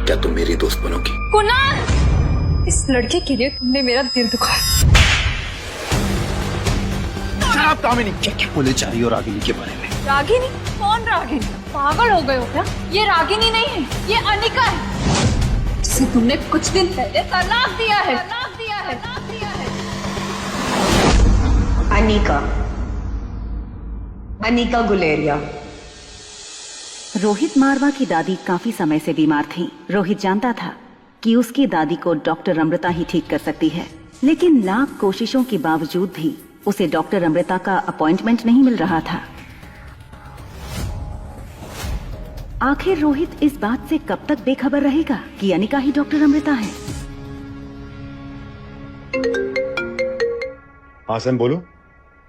क्या तुम मेरी दोस्त बनोगी? कुणाल, इस लड़के के लिए तुमने मेरा दिल दुखाया। कामिनी, क्या बोले जा रही हो रागिनी के बारे में? रागिनी? कौन रागिनी? पागल हो गए हो क्या? ये रागिनी नहीं है, ये अनिका है, जिसे तुमने कुछ दिन पहले तलाक दिया है। अनिका गुलेरिया। रोहित मारवा की दादी काफी समय से बीमार थी। रोहित जानता था कि उसकी दादी को डॉक्टर अमृता ही ठीक कर सकती है, लेकिन लाख कोशिशों के बावजूद भी उसे डॉक्टर अमृता का अपॉइंटमेंट नहीं मिल रहा था। आखिर रोहित इस बात से कब तक बेखबर रहेगा कि अनिका ही डॉक्टर अमृता है? हाँ सैम, बोलो।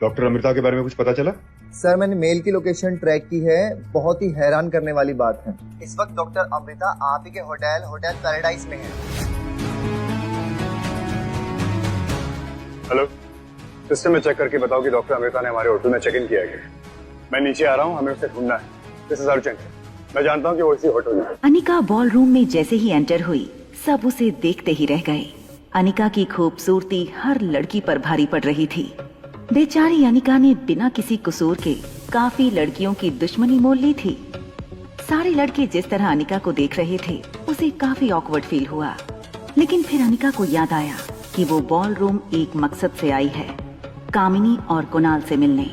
डॉक्टर अमृता के बारे में कुछ पता चला? सर, मैंने मेल की लोकेशन ट्रैक की है। बहुत ही हैरान करने वाली बात है, इस वक्त डॉक्टर अमृता आप ही के होटल पैराडाइज में है। हेलो, सिस्टम में चेक करके बताओ कि डॉक्टर अमृता ने हमारे होटल में चेक इन किया है। मैं नीचे आ रहा हूँ, हमें उसे ढूंढना है। This is urgent. मैं जानता हूँ कि वो इसी होटल में है। अनिका बॉल रूम में जैसे ही एंटर हुई, सब उसे देखते ही रह गए। अनिका की खूबसूरती हर लड़की पर भारी पड़ रही थी। बेचारी अनिका ने बिना किसी कसूर के काफी लड़कियों की दुश्मनी मोल ली थी। सारे लड़के जिस तरह अनिका को देख रहे थे, उसे काफी ऑकवर्ड फील हुआ। लेकिन फिर अनिका को याद आया कि वो बॉल रूम एक मकसद से आई है, कामिनी और कुणाल से मिलने।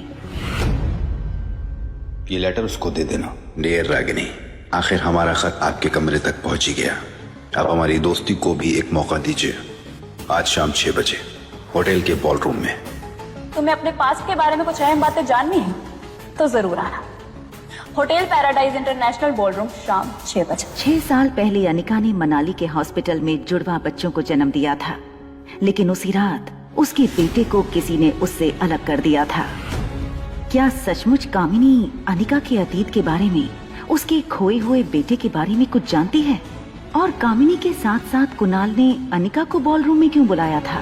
ये लेटर उसको दे देना। डियर रागिनी, आखिर हमारा खत आपके कमरे तक पहुंच ही गया। अब हमारी दोस्ती को भी एक मौका दीजिए। आज शाम 6 बजे होटल के बॉल रूम में। तुम्हें अपने पास्ट के बारे में कुछ अहम बातें जाननी है तो जरूर आना। Hotel paradise international ball room, शाम 6 बजे। 6 साल पहले अनिका ने मनाली के हॉस्पिटल में जुड़वा बच्चों को जन्म दिया था, लेकिन उसी रात उसके बेटे को किसी ने उससे अलग कर दिया था। क्या सचमुच कामिनी अनिका के अतीत के बारे में, उसके खोए हुए बेटे के बारे में कुछ जानती है? और कामिनी के साथ साथ कुणाल ने अनिका को बॉल रूम में क्यों बुलाया था?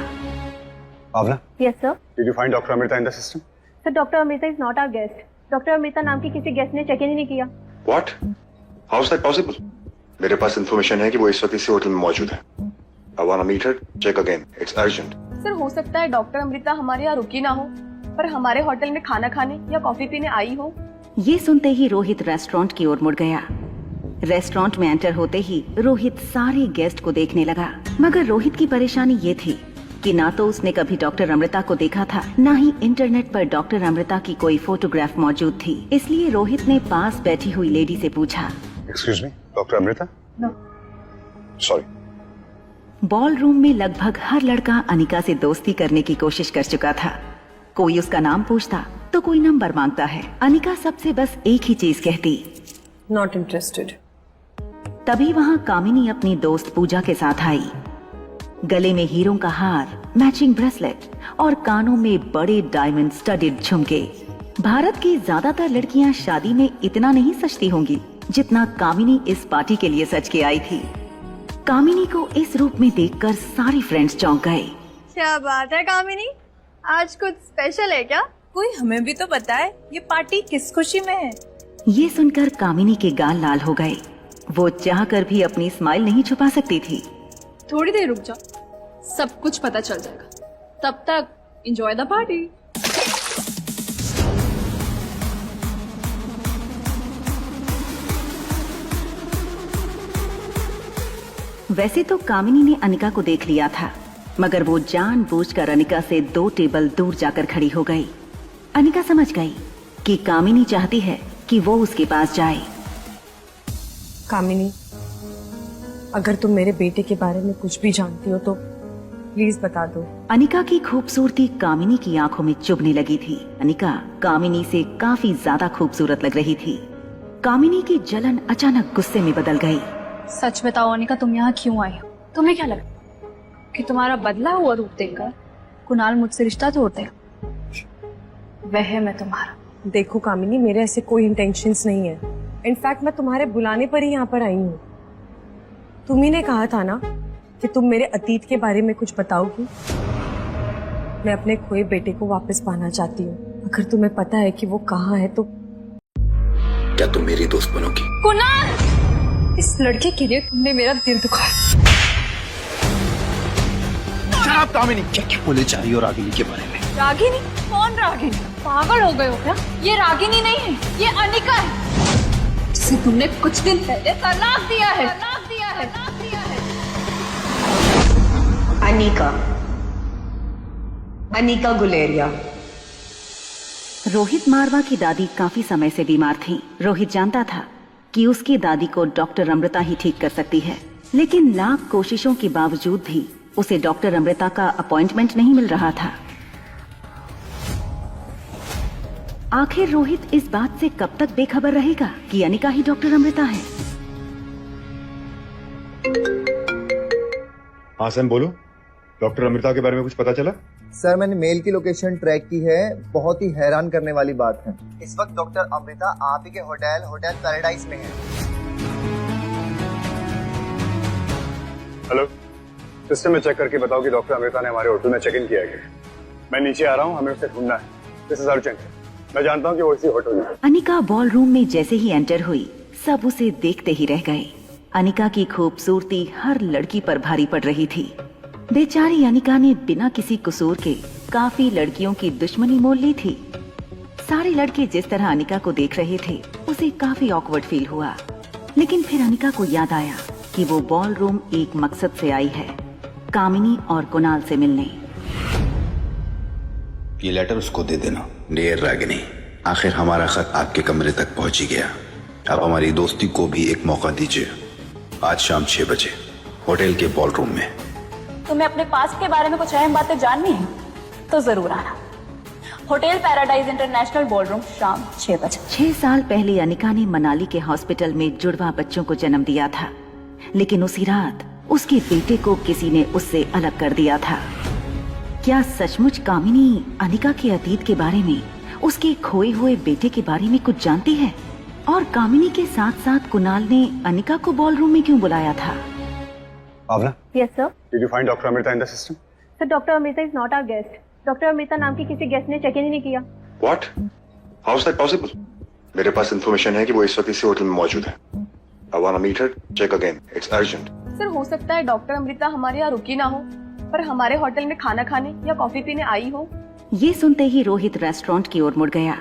Bhavna, yes sir. Did you find doctor Amrita in the system? Sir, doctor Amrita is not our guest. Doctor Amrita नाम की किसी गेस्ट ने चेक इन ही नहीं किया। What? How is that possible? मेरे पास इंफॉर्मेशन है कि वो इस वक्त इसी होटल में मौजूद है। I want to meet her. Check again, it's urgent. Sir, हो सकता है डॉक्टर अमृता हमारे यहाँ रुकी ना हो, पर हमारे होटल में खाना खाने या कॉफी पीने आई हो। ये सुनते ही रोहित रेस्टोरेंट की ओर मुड़ गया। रेस्टोरेंट में एंटर होते ही रोहित सारे गेस्ट को देखने लगा, मगर रोहित की परेशानी ये थी कि ना तो उसने कभी डॉक्टर अमृता को देखा था, ना ही इंटरनेट पर डॉक्टर अमृता की कोई फोटोग्राफ मौजूद थी। इसलिए रोहित ने पास बैठी हुई लेडी से पूछा, excuse me, doctor Amrita? No. Sorry. Ballroom में लगभग हर लड़का अनिका से दोस्ती करने की कोशिश कर चुका था। कोई उसका नाम पूछता तो कोई नंबर मांगता है। अनिका सबसे बस एक ही चीज कहती, नॉट इंटरेस्टेड। तभी वहाँ कामिनी अपनी दोस्त पूजा के साथ आई। गले में हीरों का हार, मैचिंग ब्रेसलेट और कानों में बड़े डायमंड स्टडेड झुमके। भारत की ज्यादातर लड़कियां शादी में इतना नहीं सजती होंगी जितना कामिनी इस पार्टी के लिए सज के आई थी। कामिनी को इस रूप में देखकर सारे फ्रेंड्स चौंक गए। क्या बात है कामिनी, आज कुछ स्पेशल है क्या? कोई हमें भी तो बताए ये पार्टी किस खुशी में है। ये सुनकर कामिनी के गाल लाल हो गए। वो चाहकर भी अपनी स्माइल नहीं छुपा सकती थी। थोड़ी देर रुक जाओ, सब कुछ पता चल जाएगा। तब तक एंजॉय द पार्टी। वैसे तो कामिनी ने अनिका को देख लिया था, मगर वो जानबूझकर अनिका से 2 टेबल दूर जाकर खड़ी हो गई। अनिका समझ गई कि कामिनी चाहती है कि वो उसके पास जाए। कामिनी, अगर तुम मेरे बेटे के बारे में कुछ भी जानती हो तो प्लीज बता दो। अनिका की खूबसूरती कामिनी की आंखों में चुभने लगी थी। अनिका कामिनी से काफी ज्यादा खूबसूरत लग रही थी। कामिनी की जलन अचानक गुस्से में बदल गई। सच बताओ अनिका, तुम यहाँ क्यों आई हो? तुम्हें क्या लगता कि तुम्हारा बदला हुआ रूप देखकर कुणाल मुझसे रिश्ता तोड़ देगा? वह मैं तुम्हारा। देखो कामिनी, मेरे ऐसे कोई इंटेंशंस नहीं है। इनफैक्ट मैं तुम्हारे बुलाने पर ही यहाँ पर आई हूँ। तुम्ही ने कहा था ना कि तुम मेरे अतीत के बारे में कुछ बताओगी। मैं अपने खोए बेटे को वापस पाना चाहती हूँ। अगर तुम्हें पता है कि वो कहाँ है तो क्या तुम मेरी दोस्त बनोगी? कुणाल! इस लड़के के लिए तुमने मेरा दिल दुखाया। शराब कामिनी क्या क्या बोले जा रही हो रागिनी के बारे में? रागिनी? कौन रागिनी? पागल हो गए हो क्या? ये रागिनी नहीं है, ये अनिका है, जिसे तुमने कुछ दिन पहले तलाक दिया है। अनिका गुलेरिया। रोहित मारवा की दादी काफी समय से बीमार थी। रोहित जानता था कि उसकी दादी को डॉक्टर अमृता ही ठीक कर सकती है, लेकिन लाख कोशिशों के बावजूद भी उसे डॉक्टर अमृता का अपॉइंटमेंट नहीं मिल रहा था। आखिर रोहित इस बात से कब तक बेखबर रहेगा कि अनिका ही डॉक्टर अमृता है? हाँ सैम बोलो, डॉक्टर अमृता के बारे में कुछ पता चला? सर मैंने मेल की लोकेशन ट्रैक की है, बहुत ही हैरान करने वाली बात है। इस वक्त डॉक्टर अमृता आप ही के होटल पैराडाइज में है। हेलो, सिस्टम में चेक करके बताओ कि डॉक्टर अमृता ने हमारे होटल में चेक इन किया है क्या? मैं नीचे आ रहा हूँ, हमें उसे ढूंढना है। This is urgent. मैं जानता हूँ कि वो इसी होटल में है। अनिका बॉल रूम में जैसे ही एंटर हुई, सब उसे देखते ही रह गए। अनिका की खूबसूरती हर लड़की पर भारी पड़ रही थी। बेचारी अनिका ने बिना किसी कसूर के काफी लड़कियों की दुश्मनी मोल ली थी। सारे लड़के जिस तरह अनिका को देख रहे थे, उसे काफी ऑकवर्ड फील हुआ। लेकिन फिर अनिका को याद आया कि वो बॉल रूम एक मकसद से आई है, कामिनी और कुणाल से मिलने। ये लेटर उसको दे देना। डियर रागिनी, आखिर हमारा खत आपके कमरे तक पहुंच ही गया। अब हमारी दोस्ती को भी एक मौका दीजिए। आज शाम 6 बजे होटल के बॉल रूम में। तुम्हें अपने पास्ट के बारे में कुछ अहम बातें जाननी है तो जरूर आना। होटल पैराडाइज इंटरनेशनल बॉलरूम, शाम 6 बजे। 6 साल पहले अनिका ने मनाली के हॉस्पिटल में जुड़वा बच्चों को जन्म दिया था, लेकिन उसी रात उसके बेटे को किसी ने उससे अलग कर दिया था। क्या सचमुच कामिनी अनिका के अतीत के बारे में, उसके खोए हुए बेटे के बारे में कुछ जानती है? और कामिनी के साथ साथ कुणाल ने अनिका को बॉल रूम में क्यों बुलाया था? Bhavna, yes sir. Did you find doctor Amrita in the system? Sir doctor Amrita is not our guest. Doctor Amrita नाम की किसी गेस्ट ने चेक इन ही नहीं किया। What? How is that possible? मेरे पास इंफॉर्मेशन है कि वो इस वक्त इसी होटल में मौजूद है। I want to meet her, check again, it's urgent. Sir हो सकता है डॉक्टर अमृता हमारे यहाँ रुकी ना हो, पर हमारे होटल में खाना खाने या कॉफी पीने आई हो। ये सुनते ही रोहित रेस्टोरेंट की ओर मुड़ गया।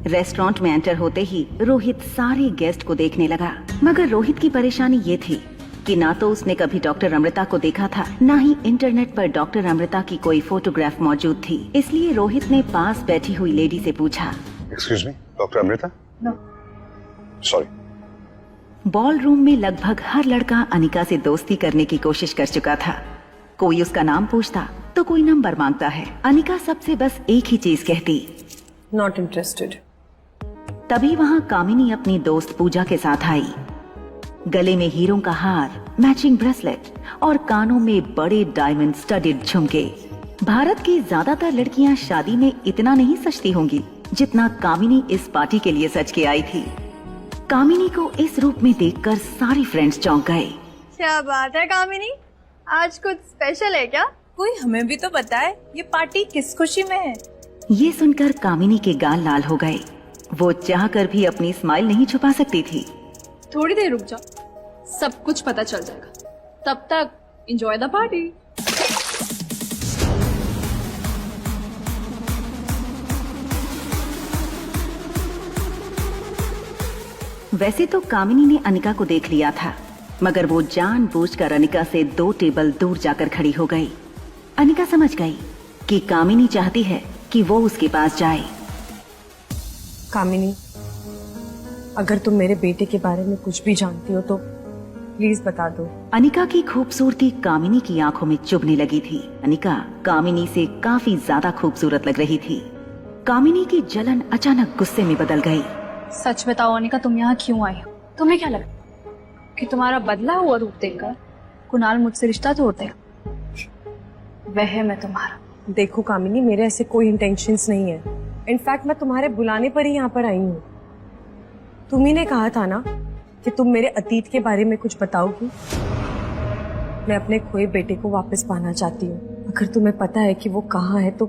रेस्टोरेंट में एंटर होते ही रोहित सारे गेस्ट को देखने लगा, मगर रोहित की परेशानी ये थी कि ना तो उसने कभी डॉक्टर अमृता को देखा था, ना ही इंटरनेट पर डॉक्टर अमृता की कोई फोटोग्राफ मौजूद थी। इसलिए रोहित ने पास बैठी हुई लेडी से पूछा, excuse me, doctor Amrita? No. Sorry. Ballroom में लगभग हर लड़का अनिका से दोस्ती करने की कोशिश कर चुका था। कोई उसका नाम पूछता तो कोई नंबर मांगता है। अनिका सबसे बस एक ही चीज कहती, नॉट इंटरेस्टेड। तभी वहाँ कामिनी अपनी दोस्त पूजा के साथ आई। गले में हीरों का हार, मैचिंग ब्रेसलेट और कानों में बड़े डायमंड स्टडेड झुमके। भारत की ज्यादातर लड़कियां शादी में इतना नहीं सजती होंगी जितना कामिनी इस पार्टी के लिए सज के आई थी। कामिनी को इस रूप में देखकर सारी फ्रेंड्स चौंक गए। क्या बात है कामिनी, आज कुछ स्पेशल है क्या? कोई हमें भी तो बताए ये पार्टी किस खुशी में है। ये सुनकर कामिनी के गाल लाल हो गए। वो चाहकर भी अपनी स्माइल नहीं छुपा सकती थी। थोड़ी देर रुक जाओ, सब कुछ पता चल जाएगा। तब तक एंजॉय द पार्टी। वैसे तो कामिनी ने अनिका को देख लिया था, मगर वो जानबूझकर अनिका से 2 टेबल दूर जाकर खड़ी हो गई। अनिका समझ गई कि कामिनी चाहती है कि वो उसके पास जाए। कामिनी, अगर तुम मेरे बेटे के बारे में कुछ भी जानती हो तो प्लीज बता दो। अनिका की खूबसूरती कामिनी की आंखों में चुभने लगी थी। अनिका कामिनी से काफी ज्यादा खूबसूरत लग रही थी। कामिनी की जलन अचानक गुस्से में बदल गई। सच बताओ अनिका, तुम यहाँ क्यों आई हो? तुम्हें क्या लगता कि तुम्हारा बदला हुआ रूप देखकर कुणाल मुझसे रिश्ता तोड़ देगा? वह मैं तुम्हारा। देखो कामिनी, मेरे ऐसे कोई इंटेंशंस नहीं है। इनफैक्ट मैं तुम्हारे बुलाने पर ही यहाँ पर आई हूँ। तुम्ही ने कहा था ना कि तुम मेरे अतीत के बारे में कुछ बताओगी। मैं अपने खोए बेटे को वापस पाना चाहती हूँ। अगर तुम्हें पता है कि वो कहाँ है तो